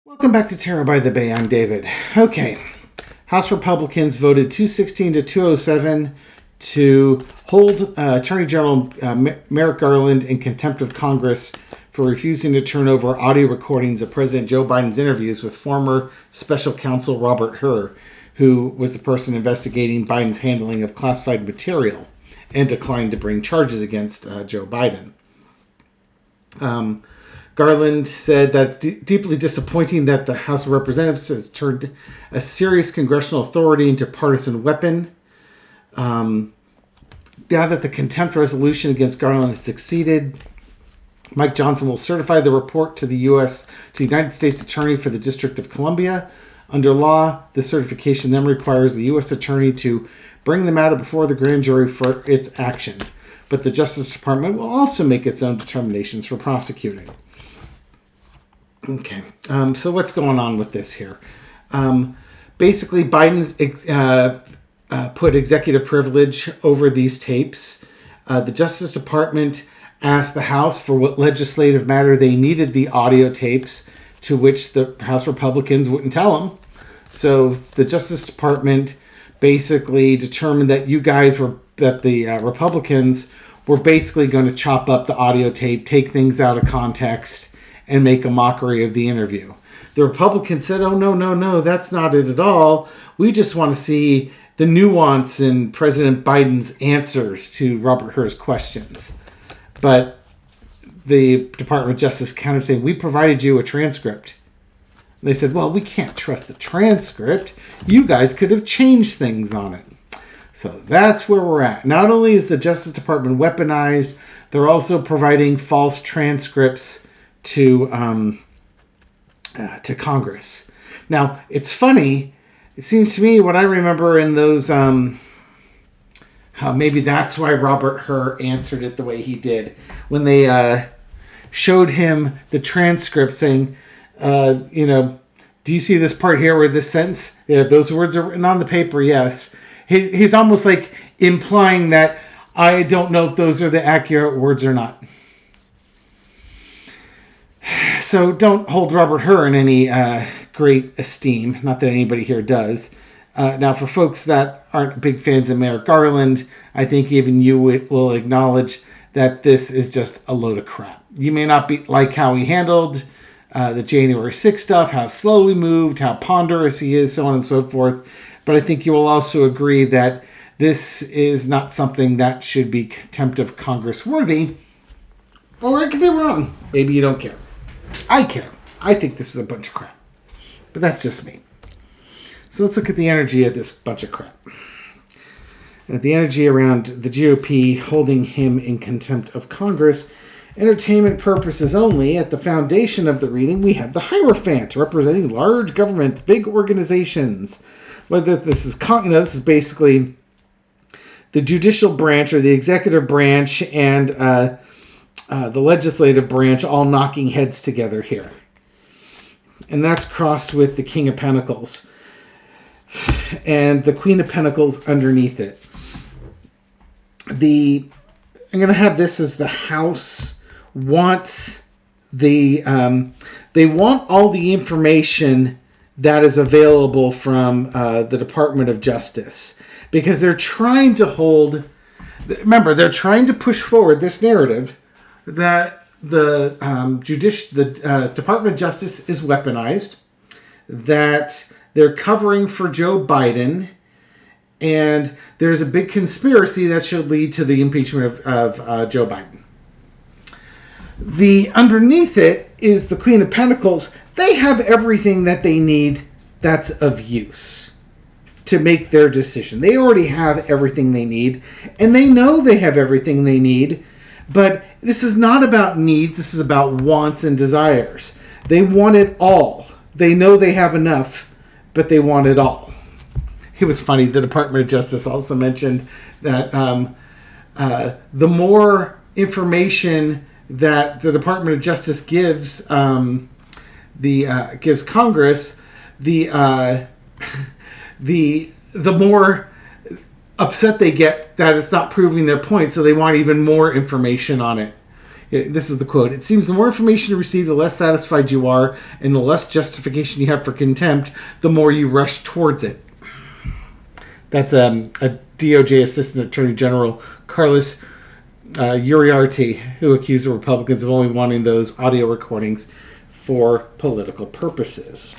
Welcome back to Terror by the Bay. I'm David. Okay, House Republicans voted 216 to 207 to hold Attorney General Merrick Garland in contempt of Congress for refusing to turn over audio recordings of President Joe Biden's interviews with former Special Counsel Robert Hur, who was the person investigating Biden's handling of classified material and declined to bring charges against Joe Biden. Garland said that it's deeply disappointing that the House of Representatives has turned a serious congressional authority into a partisan weapon. Now that the contempt resolution against Garland has succeeded, Mike Johnson will certify the report to the United States Attorney for the District of Columbia. Under law, this certification then requires the U.S. Attorney to bring the matter before the grand jury for its action. But the Justice Department will also make its own determinations for prosecuting. Okay, so what's going on with this here? Basically, Biden's put executive privilege over these tapes. The Justice Department asked the House for what legislative matter they needed the audio tapes, to which the House Republicans wouldn't tell them. So the Justice Department basically determined that the Republicans were basically going to chop up the audio tape, take things out of context, and make a mockery of the interview. The Republicans said, oh, no, that's not it at all. We just want to see the nuance in President Biden's answers to Robert Hur's questions. But the Department of Justice countered saying, we provided you a transcript. And they said, well, we can't trust the transcript. You guys could have changed things on it. So that's where we're at. Not only is the Justice Department weaponized, they're also providing false transcripts to Congress. Now, it's funny. It seems to me what I remember in those, maybe that's why Robert Hur answered it the way he did. When they showed him the transcript saying, do you see this part here where this sentence, yeah, those words are written on the paper, yes. He's almost like implying that I don't know if those are the accurate words or not. So don't hold Robert Hur in any great esteem. Not that anybody here does. Now, for folks that aren't big fans of Merrick Garland, I think even you will acknowledge that this is just a load of crap. You may not like how he handled the January 6th stuff, how slow he moved, how ponderous he is, so on and so forth. But I think you will also agree that this is not something that should be contempt of Congress worthy. Or I could be wrong. Maybe you don't care. I care. I think this is a bunch of crap. But that's just me. So let's look at the energy of this bunch of crap. The energy around the GOP holding him in contempt of Congress. Entertainment purposes only. At the foundation of the reading, we have the Hierophant, representing large government, big organizations. Whether this is, this is basically the judicial branch or the executive branch and the legislative branch all knocking heads together here. And that's crossed with the King of Pentacles. And the Queen of Pentacles underneath it. I'm going to have this as the House wants they want all the information that is available from the Department of Justice. Because they're trying to they're trying to push forward this narrative that the Department of Justice is weaponized, that they're covering for Joe Biden, and there's a big conspiracy that should lead to the impeachment of Joe Biden. Underneath it is the Queen of Pentacles. They have everything that they need that's of use to make their decision. They already have everything they need, and they know they have everything they need. But this is not about needs. This is about wants and desires. They want it all. They know they have enough, but they want it all. It was funny. The Department of Justice also mentioned that the more information that the Department of Justice gives gives Congress, the more upset they get that it's not proving their point, so they want even more information on it. This is the quote. It seems the more information you receive, the less satisfied you are, and the less justification you have for contempt, the more you rush towards it. That's a DOJ Assistant Attorney General Carlos Uriarte, who accused the Republicans of only wanting those audio recordings for political purposes.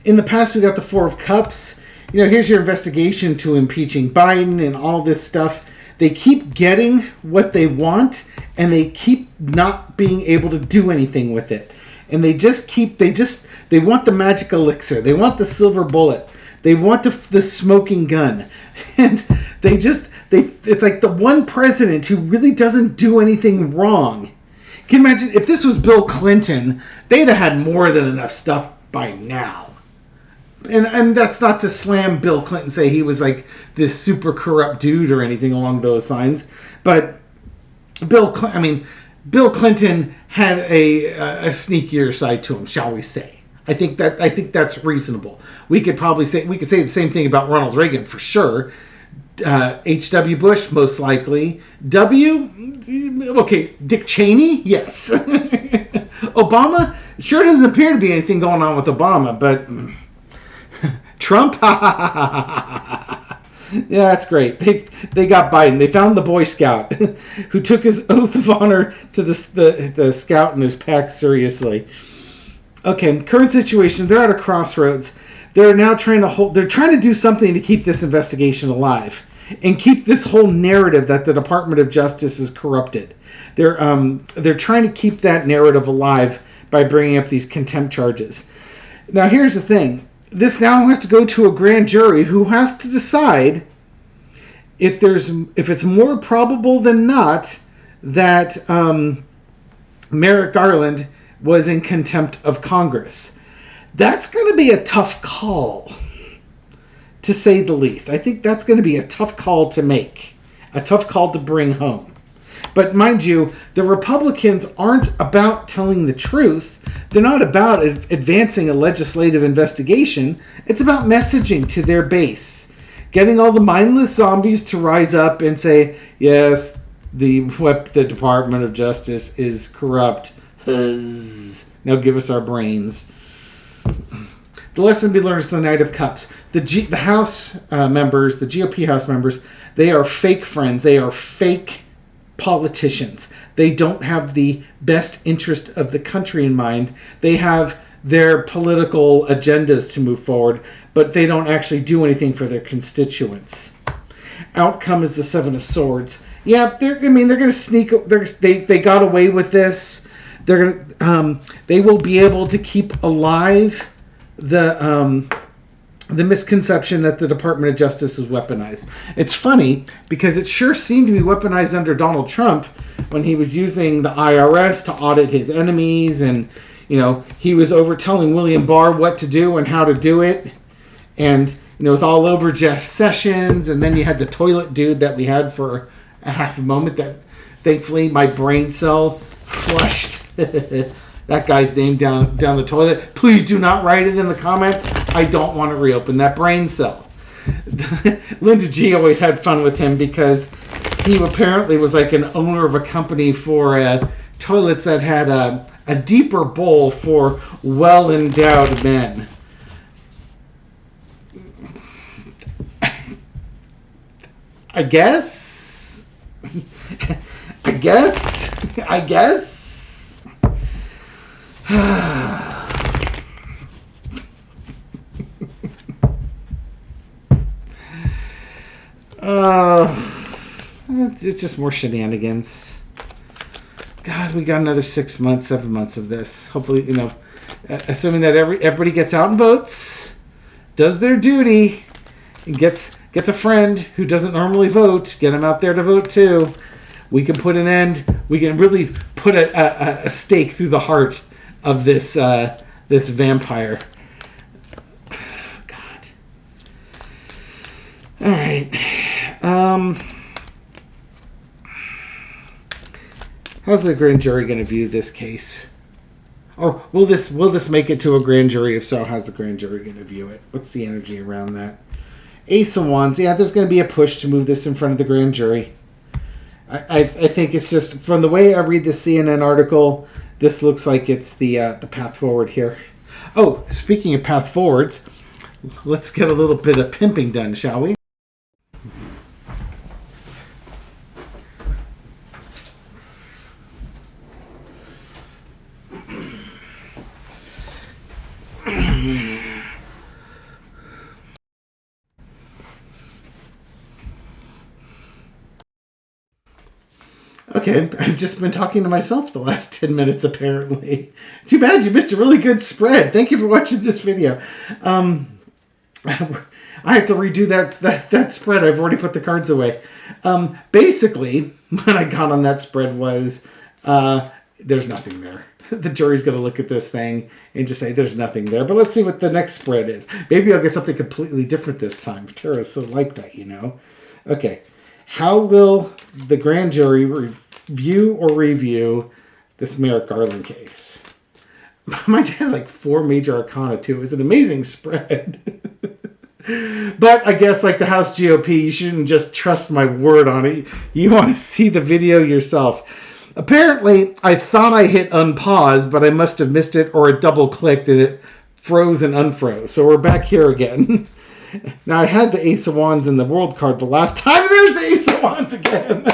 In the past, we got the Four of Cups. Here's your investigation to impeaching Biden and all this stuff. They keep getting what they want, and they keep not being able to do anything with it. And they want the magic elixir. They want the silver bullet. They want the smoking gun. And it's like the one president who really doesn't do anything wrong. Can you imagine if this was Bill Clinton, they'd have had more than enough stuff by now. And that's not to slam Bill Clinton, say he was like this super corrupt dude or anything along those lines. But Bill Clinton had a sneakier side to him, shall we say? I think that's reasonable. We could say the same thing about Ronald Reagan for sure. H.W. Bush, most likely. Dick Cheney, yes. Obama, sure doesn't appear to be anything going on with Obama, but Trump, yeah, that's great. They got Biden. They found the Boy Scout who took his oath of honor to the scout and his pack seriously. Okay, current situation. They're at a crossroads. They're now trying to do something to keep this investigation alive and keep this whole narrative that the Department of Justice is corrupted. They're trying to keep that narrative alive by bringing up these contempt charges. Now, here's the thing. This now has to go to a grand jury who has to decide if it's more probable than not that Merrick Garland was in contempt of Congress. That's going to be a tough call, to say the least. I think that's going to be a tough call to make, a tough call to bring home. But mind you, the Republicans aren't about telling the truth. They're not about advancing a legislative investigation. It's about messaging to their base. Getting all the mindless zombies to rise up and say, yes, the Department of Justice is corrupt. Now give us our brains. The lesson to be learned is the Knight of Cups. The House members, the GOP House members, they are fake friends. They are fake politicians. They don't have the best interest of the country in mind. They have their political agendas to move forward, but they don't actually do anything for their constituents. Outcome is the Seven of Swords. Yeah, they're going to sneak. They got away with this. They will be able to keep alive the misconception that the Department of Justice is weaponized. It's funny because it sure seemed to be weaponized under Donald Trump when he was using the IRS to audit his enemies, and he was over telling William Barr what to do and how to do it, and it was all over Jeff Sessions, and then you had the toilet dude that we had for a half a moment that thankfully my brain cell flushed that guy's name down the toilet. Please do not write it in the comments. I don't want to reopen that brain cell. Linda G always had fun with him because he apparently was like an owner of a company for toilets that had a deeper bowl for well-endowed men. I guess. It's just more shenanigans. God, we got another 6 months, 7 months of this. Hopefully, assuming that everybody gets out and votes, does their duty, and gets a friend who doesn't normally vote, get them out there to vote too. We can put an end. We can really put a stake through the heart of this vampire. God. All right. How's the grand jury going to view this case? Or will this make it to a grand jury? If so, how's the grand jury going to view it? What's the energy around that? Ace of Wands. Yeah, there's going to be a push to move this in front of the grand jury. I think it's just, from the way I read the CNN article, this looks like it's the path forward here. Oh, speaking of path forwards, let's get a little bit of pimping done, shall we? Okay, I've just been talking to myself the last 10 minutes, apparently. Too bad you missed a really good spread. Thank you for watching this video. I have to redo that spread. I've already put the cards away. Basically, what I got on that spread was there's nothing there. The jury's going to look at this thing and just say there's nothing there. But let's see what the next spread is. Maybe I'll get something completely different this time. Tarot's so like that, you know. Okay. How will the grand jury review or review this Merrick Garland case? Mine has like 4 major arcana too. It was an amazing spread. But I guess like the House GOP, you shouldn't just trust my word on it. You want to see the video yourself. Apparently, I thought I hit unpause, but I must have missed it, or it double clicked and it froze and unfroze. So we're back here again. Now, I had the Ace of Wands in the World card the last time. There's the Ace of Wands again.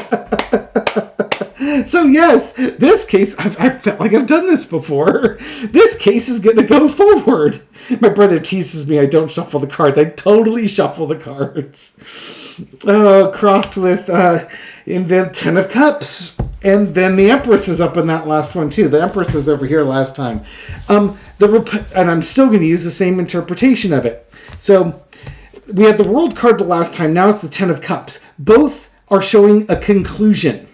So, yes, this case, I felt like I've done this before. This case is going to go forward. My brother teases me I don't shuffle the cards. I totally shuffle the cards. Crossed with in the 10 of Cups. And then the Empress was up in that last one, too. The Empress was over here last time. And I'm still going to use the same interpretation of it. So we had the World card the last time. Now it's the 10 of Cups. Both are showing a conclusion.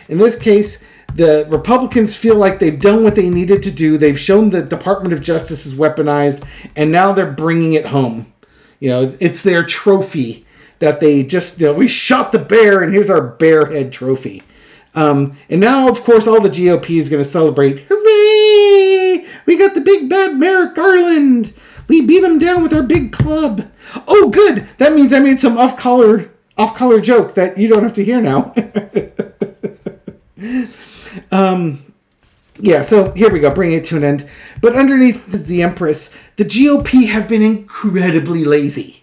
In this case, the Republicans feel like they've done what they needed to do. They've shown the Department of Justice is weaponized, and now they're bringing it home. You know, it's their trophy that they just, you know, we shot the bear, and here's our bear head trophy. And now, of course, all the GOP is going to celebrate. Hooray! We got the big bad Merrick Garland. We beat him down with our big club. Oh, good. That means I made some off-color joke that you don't have to hear now. Yeah, so here we go, bring it to an end. But underneath the Empress, the GOP have been incredibly lazy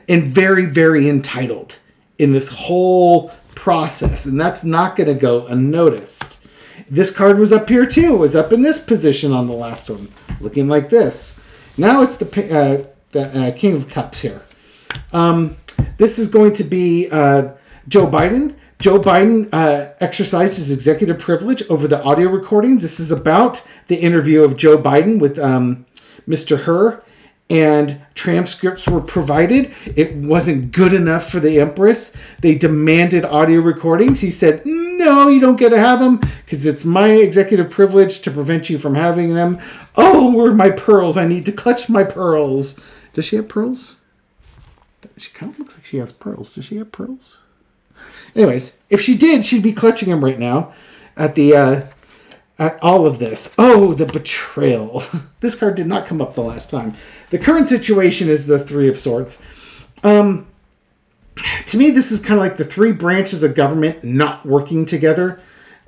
and very, very entitled in this whole process, and that's not going to go unnoticed. This card was up here too. It was up in this position on the last one, looking like this. Now it's the King of Cups here. This is going to be Joe Biden. Joe Biden exercised his executive privilege over the audio recordings. This is about the interview of Joe Biden with Mr. Hur, and transcripts were provided. It wasn't good enough for the Empress. They demanded audio recordings. He said, no, you don't get to have them because it's my executive privilege to prevent you from having them. Oh, where are my pearls? I need to clutch my pearls. Does she have pearls? She kind of looks like she has pearls. Does she have pearls? Anyways, if she did, she'd be clutching them right now at all of this. Oh, the betrayal. This card did not come up the last time. The current situation is the Three of Swords. To me, this is kind of like the 3 branches of government not working together.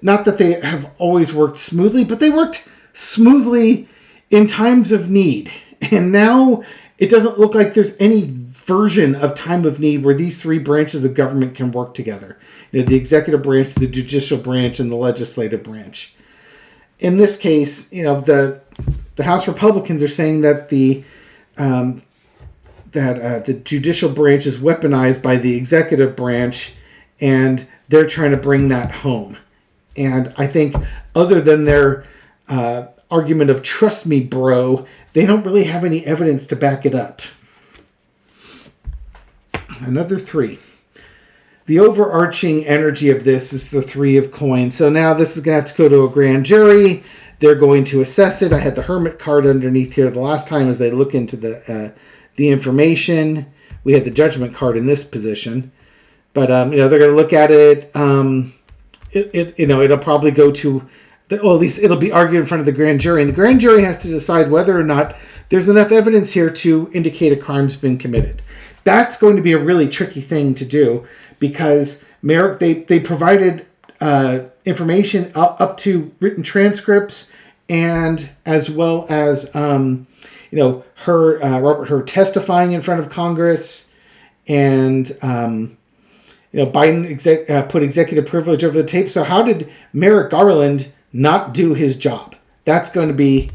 Not that they have always worked smoothly, but they worked smoothly in times of need. And now it doesn't look like there's any version of time of need where these 3 branches of government can work together. You know, the executive branch, the judicial branch, and the legislative branch. In this case, you know, the House Republicans are saying that the judicial branch is weaponized by the executive branch, and they're trying to bring that home. And I think other than their argument of trust me, bro, they don't really have any evidence to back it up. Another 3. The overarching energy of this is the 3 of coins. So now this is going to have to go to a grand jury. They're going to assess it. I had the Hermit card underneath here the last time as they look into the information. We had the Judgment card in this position. But, you know, they're going to look at it. You know, it'll probably go to, well, at least it'll be argued in front of the grand jury. And the grand jury has to decide whether or not there's enough evidence here to indicate a crime's been committed. That's going to be a really tricky thing to do because Merrick, they provided information up to written transcripts, and as well as Robert Hur testifying in front of Congress, and Biden put executive privilege over the tape. So how did Merrick Garland not do his job? That's going to be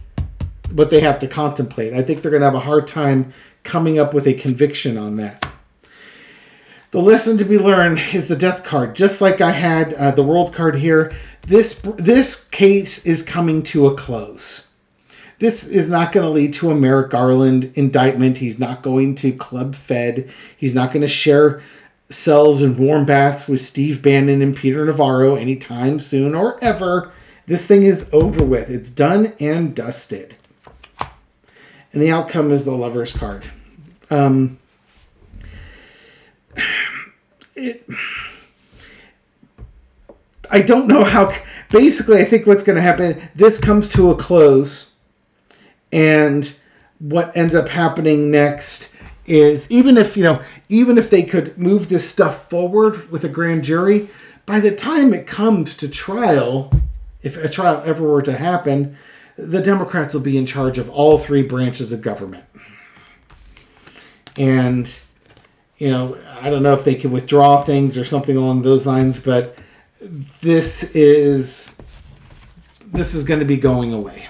what they have to contemplate. I think they're going to have a hard time coming up with a conviction on that. The lesson to be learned is the death card. Just like I had the world card here, this case is coming to a close. This is not going to lead to a Merrick Garland indictment. He's not going to club Fed. He's not going to share cells and warm baths with Steve Bannon and Peter Navarro anytime soon or ever. This thing is over with. It's done and dusted. And the outcome is the Lover's card. I don't know how. Basically, I think what's going to happen, this comes to a close, and what ends up happening next is, even if they could move this stuff forward with a grand jury, by the time it comes to trial, if a trial ever were to happen, the Democrats will be in charge of all three branches of government. And I don't know if they can withdraw things or something along those lines, but this is going to be going away.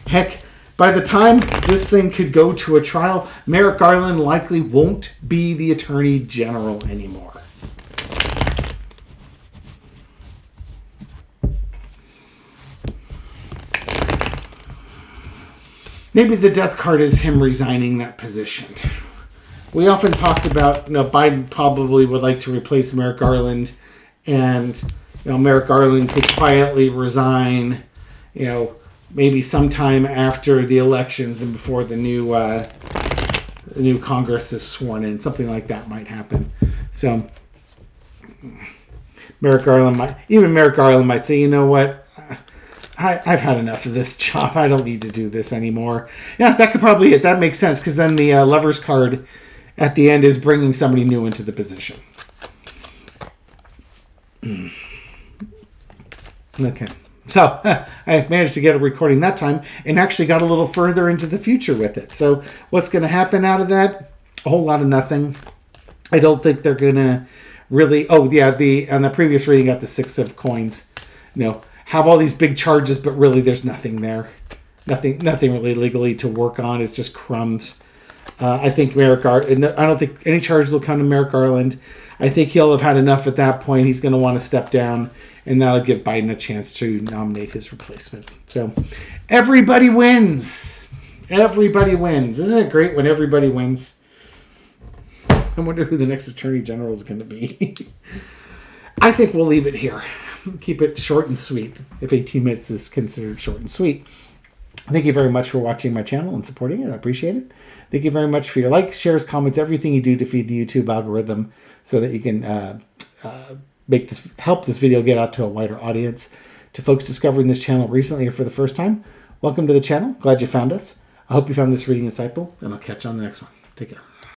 Heck, by the time this thing could go to a trial, Merrick Garland likely won't be the Attorney General anymore. Maybe the death card is him resigning that position. We often talked about, Biden probably would like to replace Merrick Garland, and Merrick Garland could quietly resign, maybe sometime after the elections and before the new Congress is sworn in. Something like that might happen. So Merrick Garland might say, you know what? I've had enough of this job. I don't need to do this anymore. Yeah, that could probably it. That makes sense, because then the Lover's card at the end is bringing somebody new into the position. Okay. So I managed to get a recording that time and actually got a little further into the future with it. So what's going to happen out of that? A whole lot of nothing. I don't think they're going to really... Oh, yeah, on the previous reading, got the Six of Coins. Have all these big charges, but really there's nothing there. Nothing really legally to work on. It's just crumbs. I think I don't think any charges will come to Merrick Garland. I think he'll have had enough at that point. He's going to want to step down, and that'll give Biden a chance to nominate his replacement. So everybody wins. Everybody wins. Isn't it great when everybody wins? I wonder who the next Attorney General is going to be. I think we'll leave it here. Keep it short and sweet, if 18 minutes is considered short and sweet. Thank you very much for watching my channel and supporting it. I appreciate it. Thank you very much for your likes, shares, comments, everything you do to feed the YouTube algorithm so that you can help this video get out to a wider audience. To folks discovering this channel recently or for the first time, welcome to the channel. Glad you found us. I hope you found this reading insightful, and I'll catch you on the next one. Take care.